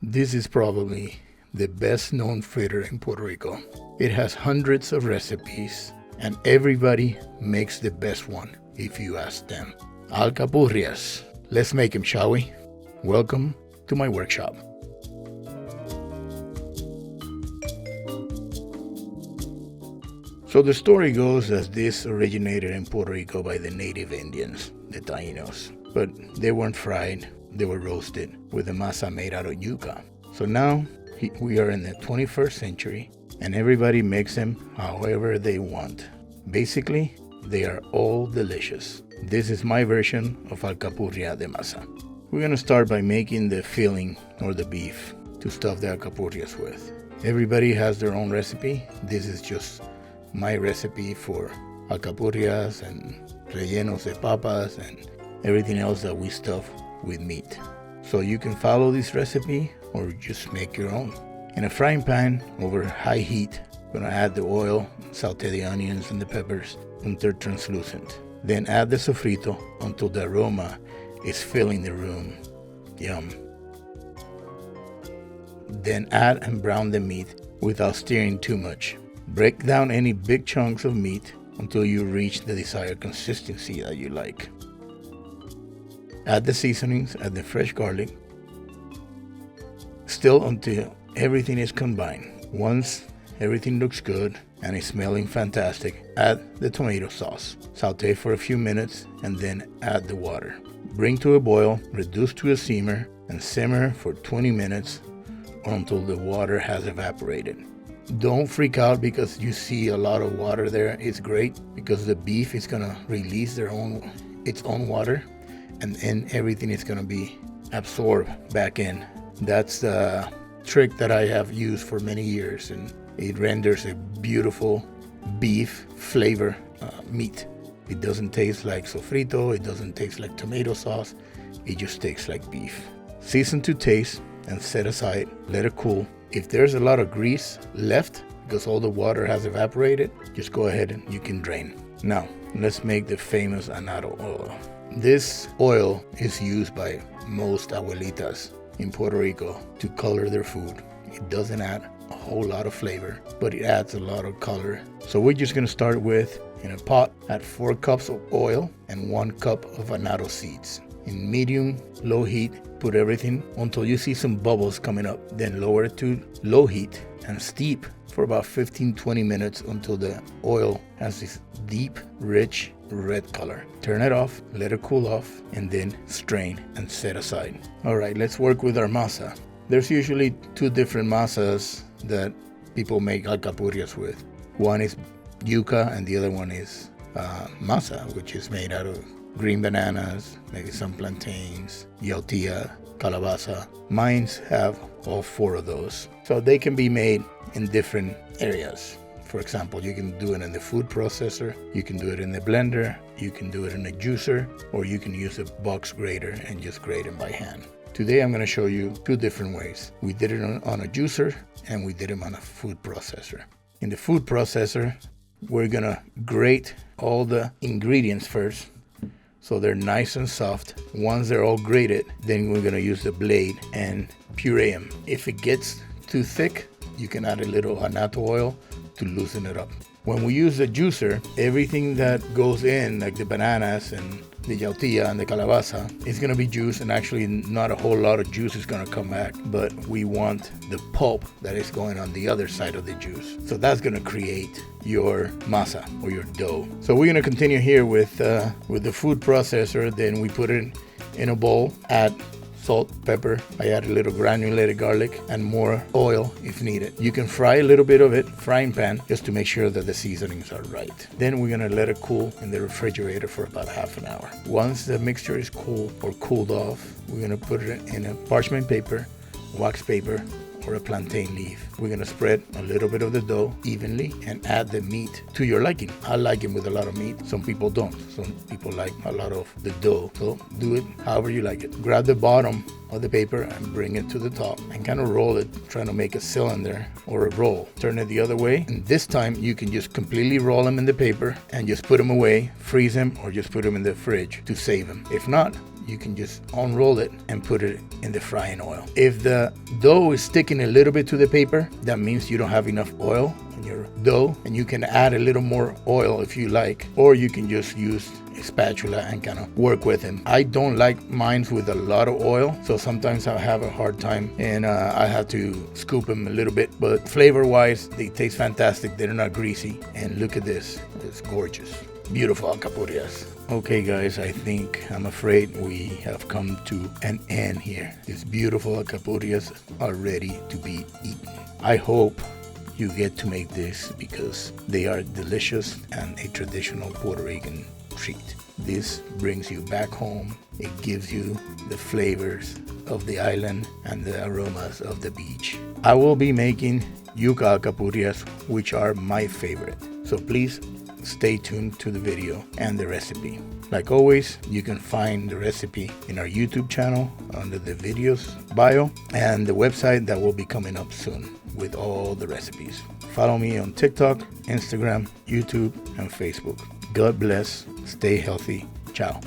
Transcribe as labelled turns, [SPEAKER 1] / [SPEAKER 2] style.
[SPEAKER 1] This is probably the best known fritter in Puerto Rico. It has hundreds of recipes and everybody makes the best one if you ask them. Alcapurrias. Let's make them, shall we? Welcome to my workshop. So the story goes that this originated in Puerto Rico by the native Indians, the Tainos. But they weren't fried, they were roasted with a masa made out of yuca. So now we are in the 21st century and everybody makes them however they want. Basically, they are all delicious. This is my version of alcapurria de masa. We're going to start by making the filling or the beef to stuff the alcapurrias with. Everybody has their own recipe. This is just my recipe for alcapurrias and rellenos de papas and everything else that we stuff with meat. So you can follow this recipe or just make your own. In a frying pan over high heat, I'm gonna add the oil, saute the onions and the peppers until translucent. Then add the sofrito until the aroma is filling the room. Yum. Then add and brown the meat without stirring too much. Break down any big chunks of meat until you reach the desired consistency that you like. Add the seasonings, add the fresh garlic, still until everything is combined. Once everything looks good and is smelling fantastic, add the tomato sauce. Saute for a few minutes and then add the water. Bring to a boil, reduce to a simmer, and simmer for 20 minutes until the water has evaporated. Don't freak out because you see a lot of water there. It's great because the beef is gonna release its own water, and then everything is gonna be absorbed back in. That's the trick that I have used for many years, and it renders a beautiful beef flavor meat. It doesn't taste like sofrito, it doesn't taste like tomato sauce, it just tastes like beef. Season to taste and set aside, let it cool. If there's a lot of grease left because all the water has evaporated, just go ahead and you can drain. Now, let's make the famous annatto oil. This oil is used by most abuelitas in Puerto Rico to color their food. It doesn't add a whole lot of flavor, but it adds a lot of color. So we're just gonna start with, in a pot, add 4 cups of oil and 1 cup of annatto seeds. In medium, low heat, put everything until you see some bubbles coming up. Then lower it to low heat and steep for about 15-20 minutes until the oil has this deep, rich red color. Turn it off, let it cool off, and then strain and set aside. All right, let's work with our masa. There's usually 2 different masas that people make alcapurrias with. One is yuca and the other one is masa, which is made out of green bananas, maybe some plantains, yautía, calabaza. Mines have all 4 of those. So they can be made in different areas. For example, you can do it in the food processor, you can do it in the blender, you can do it in a juicer, or you can use a box grater and just grate them by hand. Today I'm going to show you 2 different ways. We did it on a juicer and we did it on a food processor. In the food processor, we're going to grate all the ingredients first, so they're nice and soft. Once they're all grated, then we're gonna use the blade and puree them. If it gets too thick, you can add a little annatto oil to loosen it up. When we use the juicer, everything that goes in, like the bananas and the yautía and the calabaza, is gonna be juice, and actually not a whole lot of juice is gonna come back, but we want the pulp that is going on the other side of the juice. So that's gonna create your masa or your dough. So we're gonna continue here with the food processor. Then we put it in a bowl, add salt, pepper. I add a little granulated garlic and more oil if needed. You can fry a little bit of it, frying pan, just to make sure that the seasonings are right. Then we're gonna let it cool in the refrigerator for about half an hour. Once the mixture is cool or cooled off, we're gonna put it in a parchment paper, wax paper, or a plantain leaf. We're gonna spread a little bit of the dough evenly and add the meat to your liking. I like it with a lot of meat. Some people don't. Some people like a lot of the dough. So do it however you like it. Grab the bottom of the paper and bring it to the top and kind of roll it, trying to make a cylinder or a roll. Turn it the other way, and this time you can just completely roll them in the paper and just put them away, freeze them, or just put them in the fridge to save them. If not, you can just unroll it and put it in the frying oil. If the dough is sticking a little bit to the paper, that means you don't have enough oil in your dough, and you can add a little more oil if you like, or you can just use a spatula and kind of work with them. I don't like mine with a lot of oil, so sometimes I have a hard time, and I have to scoop them a little bit, but flavor wise they taste fantastic. They're not greasy, and look at this, it's gorgeous. Beautiful alcapurrias. Okay guys, I'm afraid we have come to an end here. These beautiful alcapurrias are ready to be eaten. I hope you get to make this because they are delicious and a traditional Puerto Rican treat. This brings you back home. It gives you the flavors of the island and the aromas of the beach. I will be making yuca alcapurrias, which are my favorite. So please stay tuned to the video and the recipe. Like always, you can find the recipe in our YouTube channel under the videos bio and the website that will be coming up soon with all the recipes. Follow me on TikTok, Instagram, YouTube, and Facebook. God bless. Stay healthy. Ciao.